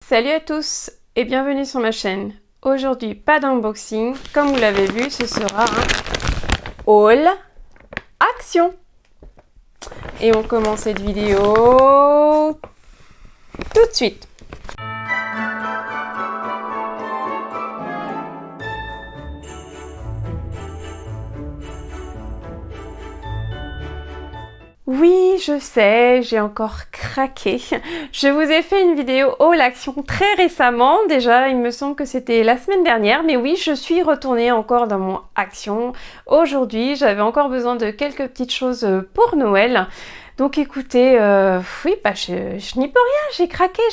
Salut à tous et bienvenue sur ma chaîne. Aujourd'hui, pas d'unboxing. Comme vous l'avez vu, ce sera un haul action. Et on commence cette vidéo tout de suite. Oui, je sais, j'ai encore craqué. Je vous ai fait une vidéo haul action très récemment. Déjà, il me semble que c'était la semaine dernière. Mais oui, je suis retournée encore dans mon action. Aujourd'hui, j'avais encore besoin de quelques petites choses pour Noël. Donc écoutez, oui, je n'y peux rien, j'ai craqué.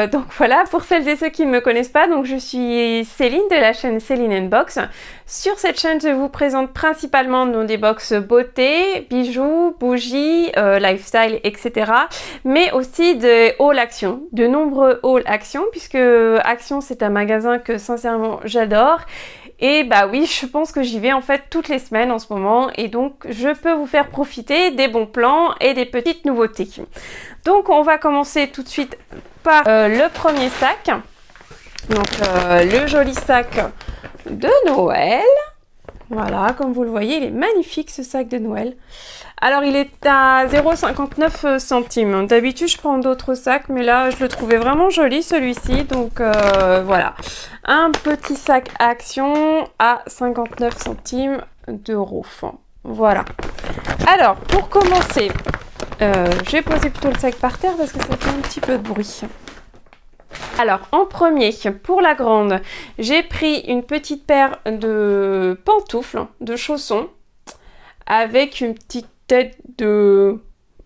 Donc voilà, pour celles et ceux qui ne me connaissent pas, donc je suis Céline de la chaîne Céline Unbox. Sur cette chaîne, je vous présente principalement des box beauté, bijoux, bougies, lifestyle, etc. Mais aussi des haul action, de nombreux haul action, puisque Action c'est un magasin que sincèrement j'adore. Et bah oui, je pense que j'y vais en fait toutes les semaines en ce moment et donc je peux vous faire profiter des bons plans et des petites nouveautés. Donc on va commencer tout de suite par le premier sac. Donc le joli sac de Noël. Voilà, comme vous le voyez, il est magnifique ce sac de Noël. Alors il est à 0,59 centimes. D'habitude je prends d'autres sacs, mais là je le trouvais vraiment joli celui-ci. Donc voilà, un petit sac Action à 59 centimes d'euros. Voilà. Alors pour commencer, je vais poser plutôt le sac par terre parce que ça fait un petit peu de bruit. Alors en premier, pour la grande, j'ai pris une petite paire de pantoufles, de chaussons, avec une petite tête de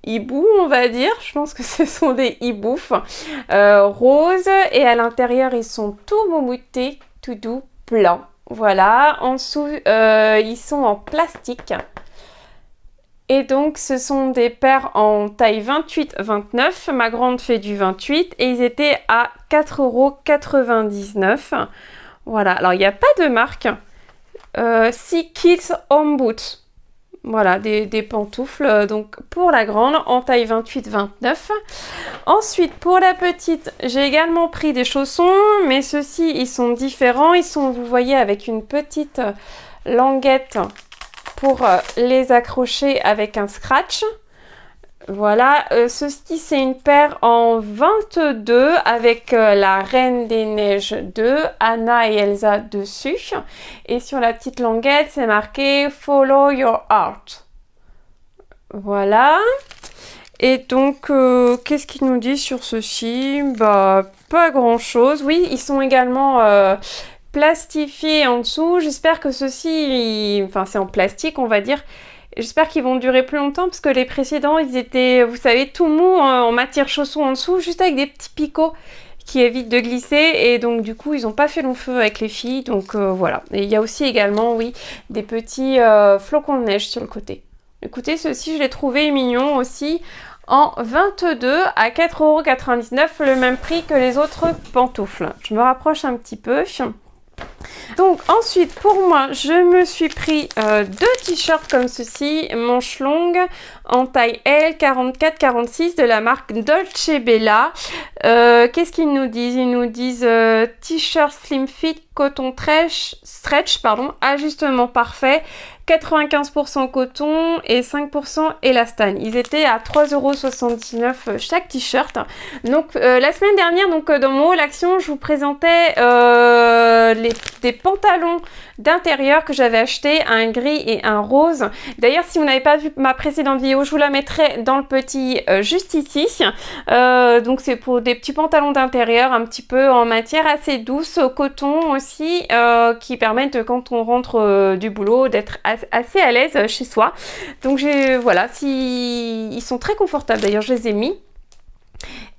hibou, on va dire. Je pense que ce sont des hiboux roses, et à l'intérieur ils sont tout moumoutés, tout doux, blancs. Voilà, en dessous ils sont en plastique. Et donc ce sont des paires en taille 28-29, ma grande fait du 28 et ils étaient à 4,99 €. Voilà, alors il n'y a pas de marque. Sea Kids Home Boots. Voilà, des pantoufles donc pour la grande en taille 28-29. Ensuite pour la petite, j'ai également pris des chaussons, mais ceux-ci ils sont différents. Ils sont, vous voyez, avec une petite languette pour les accrocher avec un scratch. Voilà, ceci c'est une paire en 22 avec la Reine des Neiges 2, Anna et Elsa dessus. Et sur la petite languette, c'est marqué Follow Your Heart. Voilà. Et donc, qu'est-ce qu'il nous dit sur ceci? Bah, pas grand-chose. Oui, ils sont également plastifiés en dessous. J'espère que ceci, enfin c'est en plastique on va dire. J'espère qu'ils vont durer plus longtemps parce que les précédents ils étaient, vous savez, tout mou en matière chausson en dessous, juste avec des petits picots qui évitent de glisser, et donc du coup ils n'ont pas fait long feu avec les filles. Donc voilà. Et il y a aussi également, oui, des petits flocons de neige sur le côté. Écoutez, ceux-ci je les trouvais mignons aussi, en 22 à 4,99 €, le même prix que les autres pantoufles. Je me rapproche un petit peu. Donc ensuite pour moi je me suis pris deux t-shirts comme ceci, manches longues en taille L 44-46 de la marque Dolce Bella. Qu'est-ce qu'ils nous disent? Ils nous disent t-shirt slim fit coton stretch, ajustement parfait, 95% coton et 5% élastane. Ils étaient à 3,79 € chaque t-shirt. Donc la semaine dernière, donc dans mon haul action, je vous présentais des pantalons d'intérieur que j'avais acheté, un gris et un rose. D'ailleurs, si vous n'avez pas vu ma précédente vidéo, je vous la mettrai dans le petit juste ici. Donc c'est pour des petits pantalons d'intérieur un petit peu en matière assez douce, coton aussi, qui permettent quand on rentre du boulot d'être assez à l'aise chez soi. Donc voilà, ils sont très confortables. D'ailleurs, je les ai mis.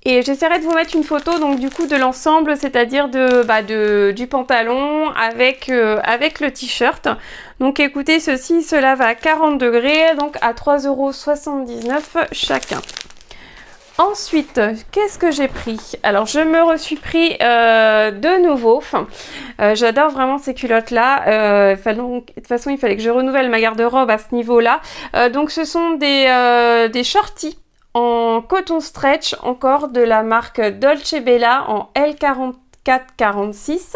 Et j'essaierai de vous mettre une photo donc du coup de l'ensemble, c'est-à-dire du pantalon avec le t-shirt. Donc écoutez, cela va à 40 degrés, donc à 3,79 € chacun. Ensuite, qu'est-ce que j'ai pris? Alors, je me suis pris de nouveau. J'adore vraiment ces culottes-là. De toute façon, il fallait que je renouvelle ma garde-robe à ce niveau-là. Donc, ce sont des shorties en coton stretch, encore de la marque Dolce Bella en L44-46.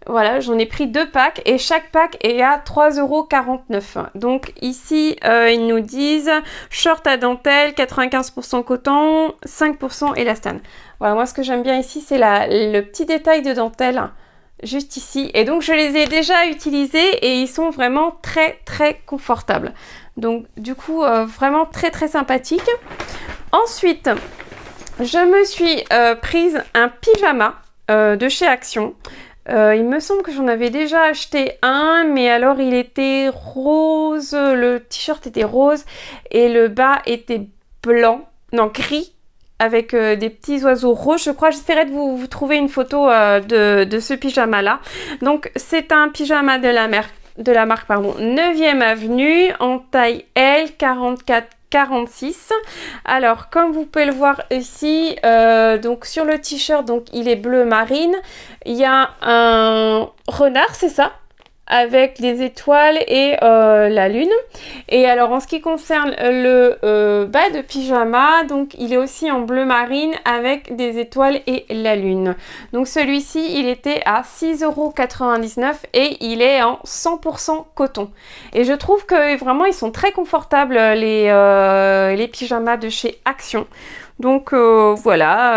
Voilà, j'en ai pris 2 packs et chaque pack est à 3,49 €. Donc ici, ils nous disent short à dentelle, 95% coton, 5% élastane. Voilà, moi ce que j'aime bien ici, c'est le petit détail de dentelle, juste ici. Et donc je les ai déjà utilisés et ils sont vraiment très très confortables. Donc du coup, vraiment très très sympathique. Ensuite, je me suis prise un pyjama de chez Action. Il me semble que j'en avais déjà acheté un, mais alors il était rose, le t-shirt était rose et le bas était blanc, non gris, avec des petits oiseaux roses. Je crois, j'essaierai de vous trouver une photo de ce pyjama là. Donc c'est un pyjama de la marque 9e avenue en taille L 44-46. Alors comme vous pouvez le voir ici, donc sur le t-shirt, donc il est bleu marine, il y a un renard, c'est ça, avec des étoiles et la lune. Et alors en ce qui concerne le bas de pyjama, donc il est aussi en bleu marine avec des étoiles et la lune. Donc celui-ci il était à 6,99 € et il est en 100% coton. Et je trouve que vraiment ils sont très confortables les pyjamas de chez Action. Donc voilà,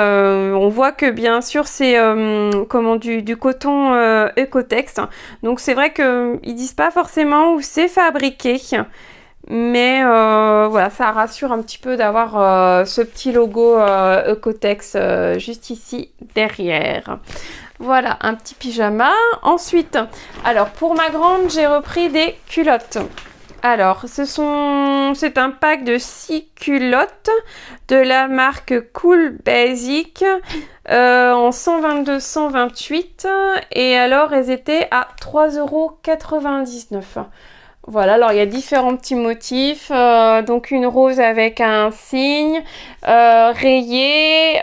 on voit que bien sûr c'est du coton Ecotex. Donc c'est vrai qu'ils disent pas forcément où c'est fabriqué, mais voilà, ça rassure un petit peu d'avoir ce petit logo Ecotex juste ici derrière. Voilà, un petit pyjama. Ensuite, alors pour ma grande, j'ai repris des culottes. Alors, c'est un pack de 6 culottes de la marque Cool Basic en 122-128 et alors elles étaient à 3,99 €. Voilà, alors il y a différents petits motifs, donc une rose avec un cygne rayé,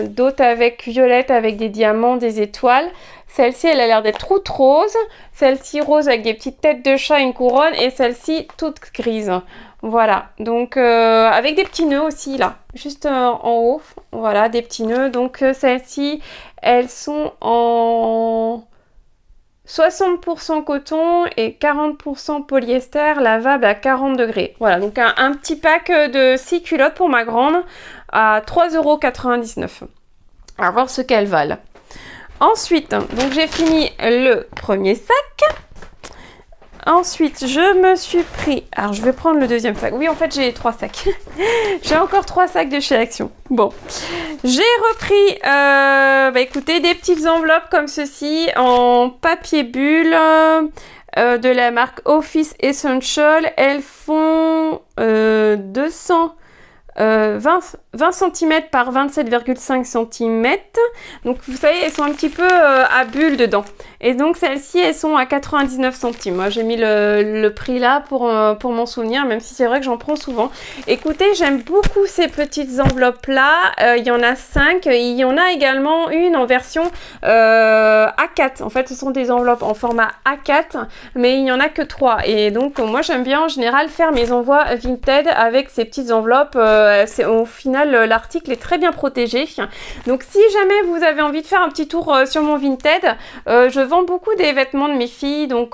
d'autres avec violette avec des diamants, des étoiles. Celle-ci, elle a l'air d'être toute rose. Celle-ci, rose avec des petites têtes de chat, une couronne. Et celle-ci, toute grise. Voilà. Donc, avec des petits nœuds aussi, là. Juste en haut. Voilà, des petits nœuds. Donc, celles-ci, elles sont en 60% coton et 40% polyester, lavable à 40 degrés. Voilà, donc un petit pack de 6 culottes pour ma grande à 3,99 €. À voir ce qu'elles valent. Ensuite, donc j'ai fini le premier sac. Ensuite, je me suis pris... Alors, je vais prendre le deuxième sac. Oui, en fait, j'ai 3 sacs. J'ai encore 3 sacs de chez Action. Bon. J'ai repris, écoutez, des petites enveloppes comme ceci en papier bulle de la marque Office Essential. Elles font 20 cm par 27,5 cm. Donc vous savez, elles sont un petit peu à bulles dedans. Et donc celles-ci, elles sont à 99 centimes. Moi j'ai mis le prix là pour m'en souvenir, même si c'est vrai que j'en prends souvent. Écoutez, j'aime beaucoup ces petites enveloppes là. Il y en a 5. Il y en a également une en version A4. En fait, ce sont des enveloppes en format A4, mais il n'y en a que 3. Et donc moi j'aime bien en général faire mes envois Vinted avec ces petites enveloppes. Au final, l'article est très bien protégé. Donc si jamais vous avez envie de faire un petit tour sur mon Vinted, je vends beaucoup des vêtements de mes filles, donc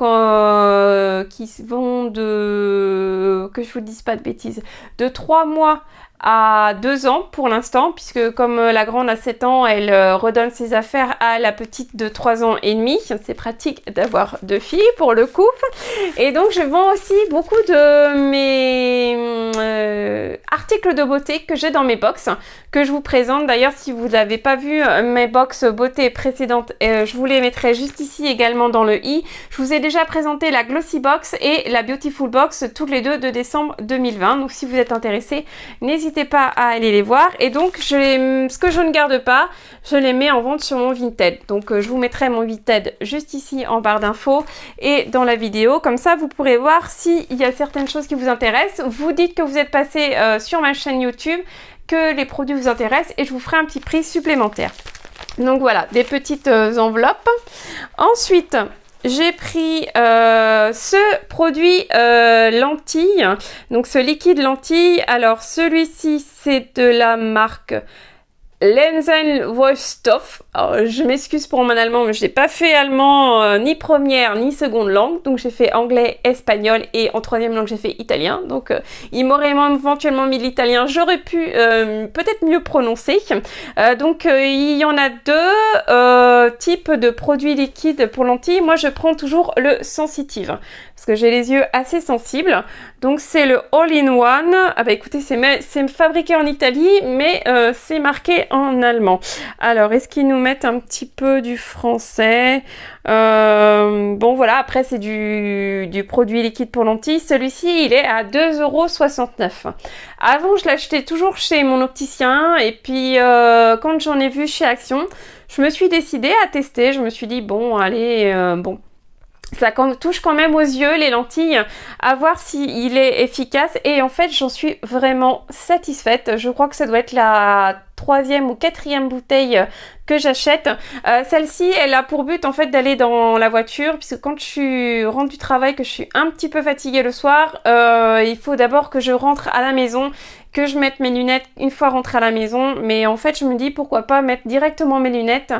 qui vont que je vous dise pas de bêtises, de 3 mois à 2 ans pour l'instant, puisque comme la grande a 7 ans, elle redonne ses affaires à la petite de 3 ans et demi. C'est pratique d'avoir 2 filles pour le coup. Et donc je vends aussi beaucoup de mes articles de beauté que j'ai dans mes box, que je vous présente. D'ailleurs, si vous n'avez pas vu mes box beauté précédentes, je vous les mettrai juste ici également dans le i. Je vous ai déjà présenté la Glossy Box et la Beautiful Box, toutes les deux de décembre 2020. Donc si vous êtes intéressé, n'hésitez pas à aller les voir. Et donc ce que je ne garde pas, je les mets en vente sur mon Vinted. Donc je vous mettrai mon Vinted juste ici en barre d'infos et dans la vidéo. Comme ça, vous pourrez voir s'il y a certaines choses qui vous intéressent. Vous dites que vous êtes passé sur ma chaîne YouTube, que les produits vous intéressent et je vous ferai un petit prix supplémentaire. Donc voilà, des petites enveloppes. Ensuite, j'ai pris ce produit lentille, donc ce liquide lentille. Alors celui-ci c'est de la marque Lenzenwurststoff. Alors, je m'excuse pour mon allemand, mais je n'ai pas fait allemand ni première ni seconde langue. Donc j'ai fait anglais, espagnol et en troisième langue j'ai fait italien. Donc il m'aurait éventuellement mis l'italien. J'aurais pu peut-être mieux prononcer. Donc il y en a deux types de produits liquides pour lentilles. Moi je prends toujours le sensitive parce que j'ai les yeux assez sensibles. Donc c'est le all-in-one. Ah bah écoutez, c'est fabriqué en Italie, mais c'est marqué en allemand. Alors, est-ce qu'ils nous mettent un petit peu du français? Bon voilà, après c'est du produit liquide pour lentilles. Celui-ci, il est à 2,69 €. Avant, je l'achetais toujours chez mon opticien. Et puis, quand j'en ai vu chez Action, je me suis décidée à tester. Je me suis dit, bon, allez, bon... Ça touche quand même aux yeux, les lentilles, à voir s'il est efficace. Et en fait, j'en suis vraiment satisfaite. Je crois que ça doit être la 3e ou 4e bouteille que j'achète. Celle-ci, elle a pour but en fait d'aller dans la voiture, puisque quand je rentre du travail, que je suis un petit peu fatiguée le soir, il faut d'abord que je rentre à la maison, que je mette mes lunettes une fois rentrée à la maison. Mais en fait, je me dis pourquoi pas mettre directement mes lunettes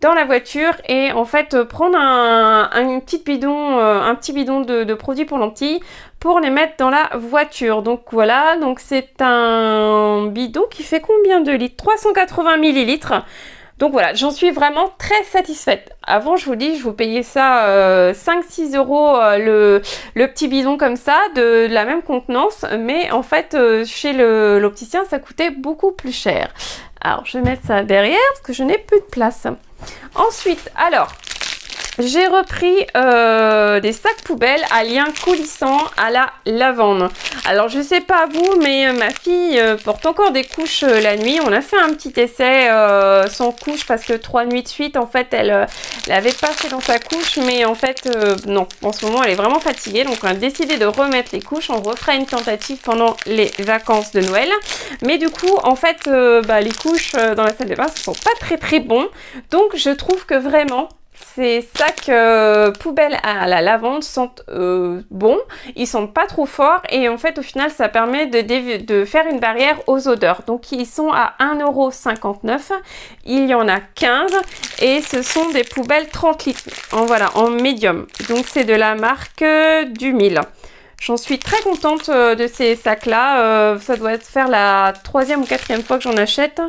dans la voiture et en fait prendre un petit bidon de produits pour lentilles pour les mettre dans la voiture. Donc voilà, donc c'est un bidon qui fait combien de litres? 380 millilitres. Donc voilà, j'en suis vraiment très satisfaite. Avant, je vous dis, je vous payais ça 5-6 € le petit bidon comme ça, de la même contenance. Mais en fait, chez l'opticien, ça coûtait beaucoup plus cher. Alors, je vais mettre ça derrière parce que je n'ai plus de place. Ensuite, alors... j'ai repris des sacs poubelles à lien coulissant à la lavande. Alors je sais pas vous, mais ma fille porte encore des couches la nuit. On a fait un petit essai sans couche parce que 3 nuits de suite, en fait, elle l'avait pas fait dans sa couche. Mais en fait, non, en ce moment, elle est vraiment fatiguée. Donc on a décidé de remettre les couches. On refera une tentative pendant les vacances de Noël. Mais du coup, en fait, les couches dans la salle de bain, ce sont pas très très bons. Donc je trouve que vraiment... ces sacs poubelles à la lavande sentent bons, ils sentent pas trop forts et en fait au final ça permet de faire une barrière aux odeurs. Donc ils sont à 1,59 €, il y en a 15 et ce sont des poubelles 30 litres en médium. Donc c'est de la marque du Mille. J'en suis très contente de ces sacs-là. Ça doit faire la 3e ou 4e fois que j'en achète.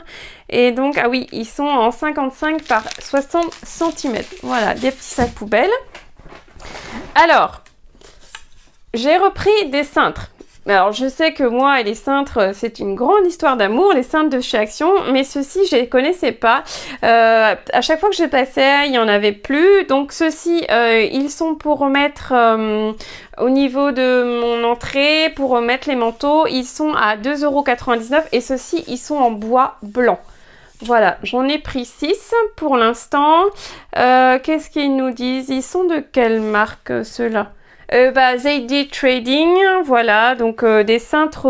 Et donc, ah oui, ils sont en 55 par 60 cm. Voilà, des petits sacs poubelles. Alors, j'ai repris des cintres. Alors, je sais que moi et les cintres, c'est une grande histoire d'amour, les cintres de chez Action, mais ceux-ci, je les connaissais pas. À chaque fois que je passais, il n'y en avait plus. Donc, ceux-ci, ils sont pour remettre au niveau de mon entrée, pour remettre les manteaux. Ils sont à 2,99 € et ceux-ci, ils sont en bois blanc. Voilà, j'en ai pris 6 pour l'instant. Qu'est-ce qu'ils nous disent? Ils sont de quelle marque, ceux-là? ZD Trading, voilà, donc des cintres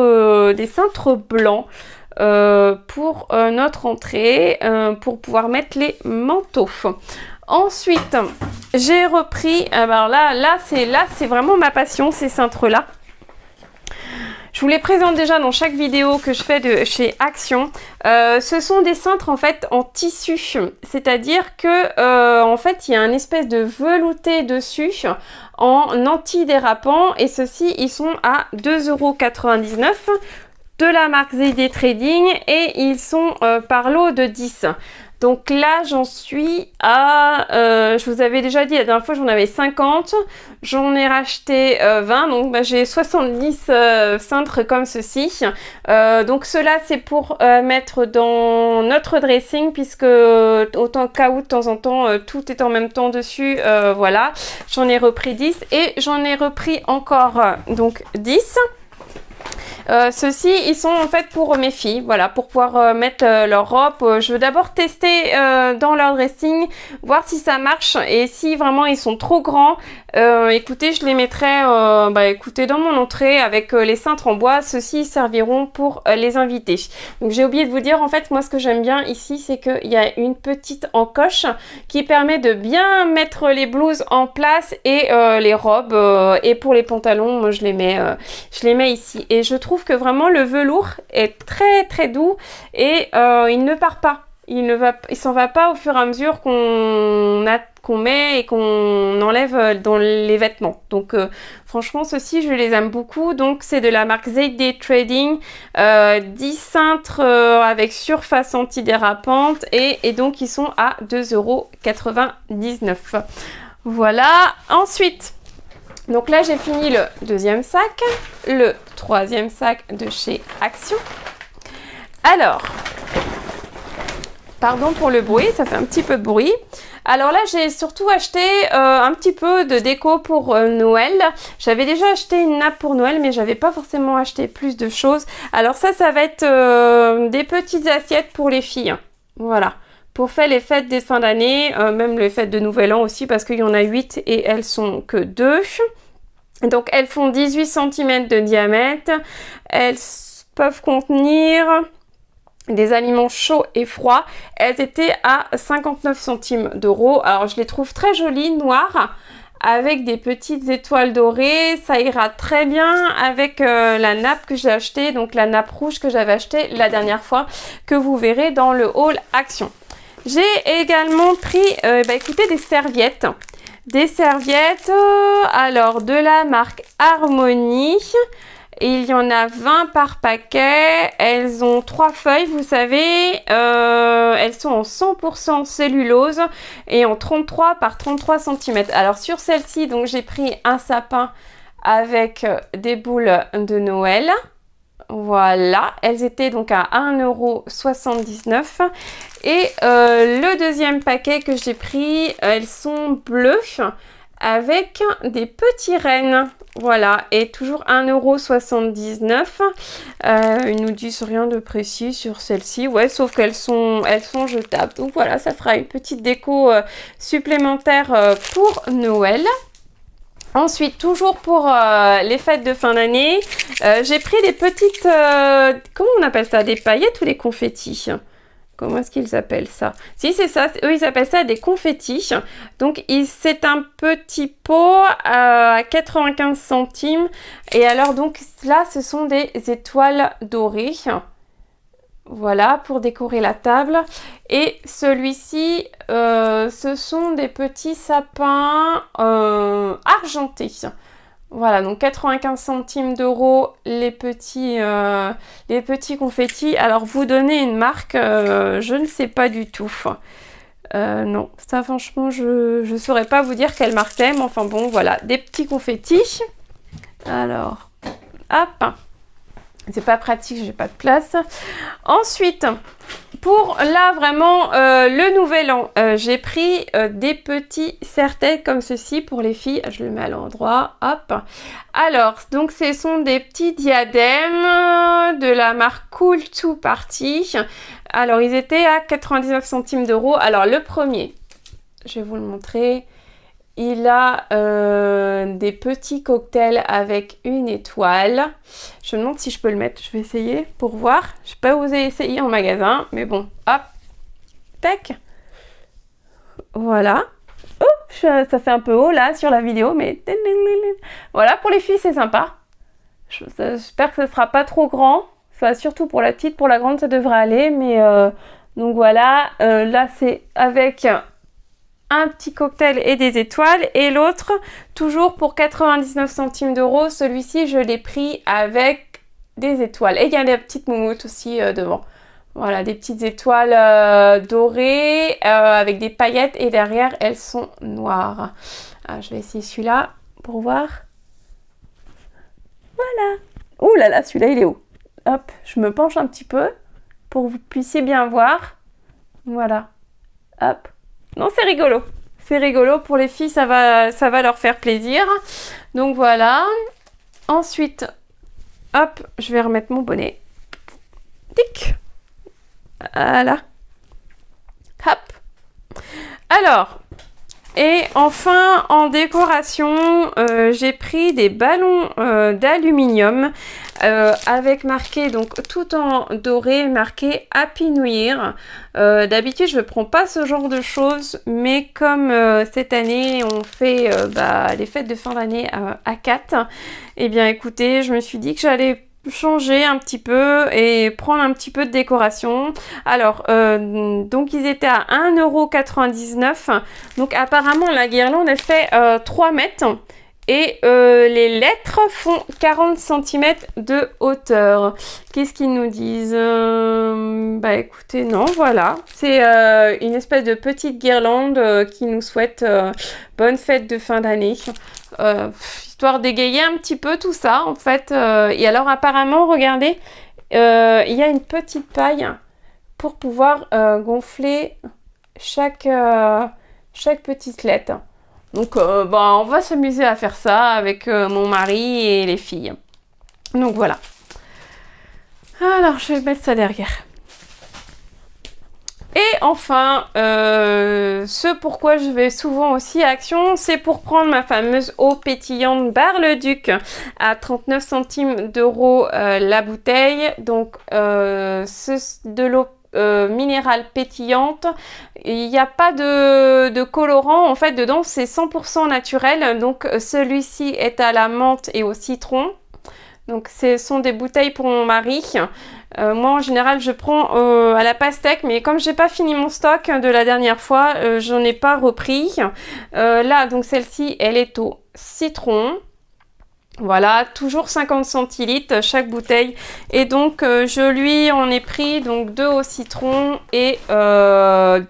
blancs pour notre entrée, pour pouvoir mettre les manteaux. Ensuite, j'ai repris, alors là c'est vraiment ma passion, ces cintres-là. Je vous les présente déjà dans chaque vidéo que je fais de chez Action. Ce sont des cintres en fait en tissu, c'est-à-dire que en fait il y a un espèce de velouté dessus en antidérapant et ceux-ci ils sont à 2,99 € de la marque ZD Trading et ils sont par lot de 10. Donc là, j'en suis à... je vous avais déjà dit, la dernière fois, j'en avais 50. J'en ai racheté 20. Donc, j'ai 70 cintres comme ceci. Donc, ceux-là, c'est pour mettre dans notre dressing, puisque autant cas où, de temps en temps, tout est en même temps dessus. Voilà. J'en ai repris 10. Et j'en ai repris encore donc 10. Ceux-ci, ils sont en fait pour mes filles, voilà, pour pouvoir mettre leur robe. Je veux d'abord tester dans leur dressing, voir si ça marche et si vraiment ils sont trop grands, écoutez, je les mettrai écoutez, dans mon entrée avec les cintres en bois. Ceux-ci serviront pour les invités. Donc j'ai oublié de vous dire, en fait, moi ce que j'aime bien ici, c'est qu'il y a une petite encoche qui permet de bien mettre les blouses en place et les robes. Et pour les pantalons, moi je les mets ici. Et je trouve que vraiment le velours est très très doux et il ne part pas. Il s'en va pas au fur et à mesure qu'on met et qu'on enlève dans les vêtements. Donc franchement, ceux-ci, je les aime beaucoup. Donc c'est de la marque ZD Trading, 10 cintres avec surface antidérapante et donc ils sont à 2,99 €. Voilà. Ensuite, donc là j'ai fini le deuxième sac, le troisième sac de chez Action. Alors, pardon pour le bruit, ça fait un petit peu de bruit. Alors là, j'ai surtout acheté un petit peu de déco pour Noël. J'avais déjà acheté une nappe pour Noël, mais j'avais pas forcément acheté plus de choses. Alors ça va être des petites assiettes pour les filles. Voilà. Pour faire les fêtes des fins d'année, même les fêtes de Nouvel An aussi, parce qu'il y en a 8 et elles sont que 2. Donc elles font 18 cm de diamètre. Elles peuvent contenir des aliments chauds et froids. Elles étaient à 59 centimes d'euros. Alors je les trouve très jolies, noires, avec des petites étoiles dorées. Ça ira très bien avec la nappe que j'ai achetée, donc la nappe rouge que j'avais achetée la dernière fois, que vous verrez dans le haul Action. J'ai également pris écoutez, des serviettes. Des serviettes, alors de la marque Harmonie. Il y en a 20 par paquet. Elles ont 3 feuilles, vous savez. Elles sont en 100% cellulose et en 33 par 33 cm. Alors sur celle-ci, donc j'ai pris un sapin avec des boules de Noël. Voilà, elles étaient donc à 1,79 €. Et le deuxième paquet que j'ai pris, elles sont bleues avec des petits rennes. Voilà, et toujours 1,79 €. Ils nous disent rien de précis sur celle-ci. Ouais, sauf qu'elles sont jetables. Donc voilà, ça fera une petite déco supplémentaire pour Noël. Ensuite, toujours pour les fêtes de fin d'année, j'ai pris des petites... comment on appelle ça? Des paillettes ou des confettis? Comment est-ce qu'ils appellent ça? Si, c'est ça. Eux, ils appellent ça des confettis. Donc, c'est un petit pot à 95 centimes. Et alors, donc, là, ce sont des étoiles dorées. Voilà, pour décorer la table. Et celui-ci, ce sont des petits sapins argentés. Voilà, donc 95 centimes d'euros les petits confettis. Alors, vous donnez une marque, je ne sais pas du tout. Non, ça franchement, je ne saurais pas vous dire quelle marque c'est. Mais enfin bon, voilà, des petits confettis. Alors, hop. C'est pas pratique, j'ai pas de place. Ensuite, pour là vraiment le nouvel an, j'ai pris des petits serre-têtes comme ceci pour les filles. Je le mets à l'endroit, hop. Alors, donc ce sont des petits diadèmes de la marque Cool to Party. Alors, ils étaient à 99 centimes d'euros. Alors, le premier, je vais vous le montrer. Il a des petits cocktails avec une étoile. Je me demande si je peux le mettre. Je vais essayer pour voir. Je n'ai pas osé essayer en magasin. Mais bon, hop. Tac. Voilà. Oh, ça fait un peu haut là sur la vidéo. Mais voilà, pour les filles, c'est sympa. J'espère que ce ne sera pas trop grand. Enfin, surtout pour la petite. Pour la grande, ça devrait aller. Mais donc voilà. Là, c'est avec... un petit cocktail et des étoiles, et l'autre toujours pour 99 centimes d'euros. Celui-ci, je l'ai pris avec des étoiles, et il y a des petites moumoutes aussi devant. Voilà, des petites étoiles dorées avec des paillettes, et derrière elles sont noires. Je vais essayer celui-là pour voir. Voilà. Ouh là là, celui-là il est haut. Hop, je me penche un petit peu pour que vous puissiez bien voir. Voilà. Hop. Non, c'est rigolo. C'est rigolo pour les filles, ça va leur faire plaisir. Donc voilà. Ensuite, Hop, je vais remettre mon bonnet. Tic. Voilà. Hop. Alors, et enfin, en décoration, j'ai pris des ballons d'aluminium avec marqué, donc tout en doré, marqué Happy New Year. D'habitude, je ne prends pas ce genre de choses, mais comme cette année, on fait les fêtes de fin d'année à 4, eh bien écoutez, je me suis dit que j'allais changer un petit peu et prendre un petit peu de décoration. Alors, donc ils étaient à 1,99 €. Donc apparemment, la guirlande, elle fait 3 mètres. Et les lettres font 40 cm de hauteur. Qu'est-ce qu'ils nous disent? Bah écoutez, non, voilà. C'est une espèce de petite guirlande qui nous souhaite bonne fête de fin d'année. Histoire d'égayer un petit peu tout ça, en fait. Et alors, apparemment, regardez, il y a une petite paille pour pouvoir gonfler chaque petite lettre. Donc, on va s'amuser à faire ça avec mon mari et les filles. Donc, voilà. Alors, je vais mettre ça derrière. Et enfin, ce pourquoi je vais souvent aussi à Action, c'est pour prendre ma fameuse eau pétillante Bar-le-Duc à 39 centimes d'euros la bouteille. Donc, de l'eau minérale pétillante. Il n'y a pas de colorant, en fait, dedans, c'est 100% naturel. Donc, celui-ci est à la menthe et au citron. Donc, ce sont des bouteilles pour mon mari. Moi, en général, je prends à la pastèque, mais comme j'ai pas fini mon stock de la dernière fois, j'en ai pas repris. Là, donc celle-ci, elle est au citron. Voilà, toujours 50 centilitres chaque bouteille. Et donc, je lui en ai pris donc 2 au citron et 2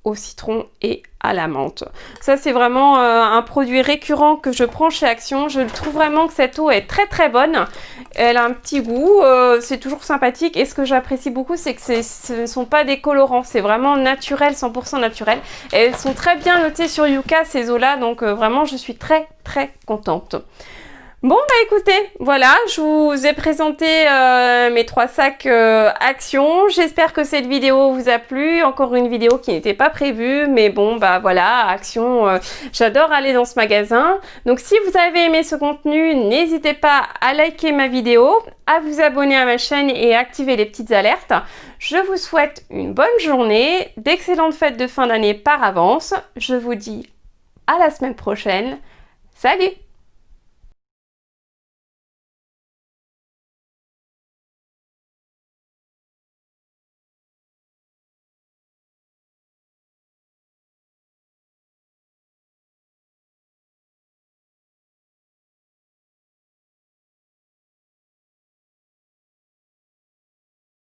au citron et à la menthe. Ça, c'est vraiment un produit récurrent que je prends chez Action. Je trouve vraiment que cette eau est très très bonne. Elle a un petit goût, c'est toujours sympathique. Et ce que j'apprécie beaucoup, c'est que ce ne sont pas des colorants. C'est vraiment naturel, 100% naturel. Et elles sont très bien notées sur Yuka, ces eaux-là. Donc, vraiment, je suis très très contente. Bon, bah écoutez, voilà, je vous ai présenté mes 3 sacs Action. J'espère que cette vidéo vous a plu. Encore une vidéo qui n'était pas prévue, mais bon, bah voilà, Action, j'adore aller dans ce magasin. Donc si vous avez aimé ce contenu, n'hésitez pas à liker ma vidéo, à vous abonner à ma chaîne et à activer les petites alertes. Je vous souhaite une bonne journée, d'excellentes fêtes de fin d'année par avance. Je vous dis à la semaine prochaine. Salut!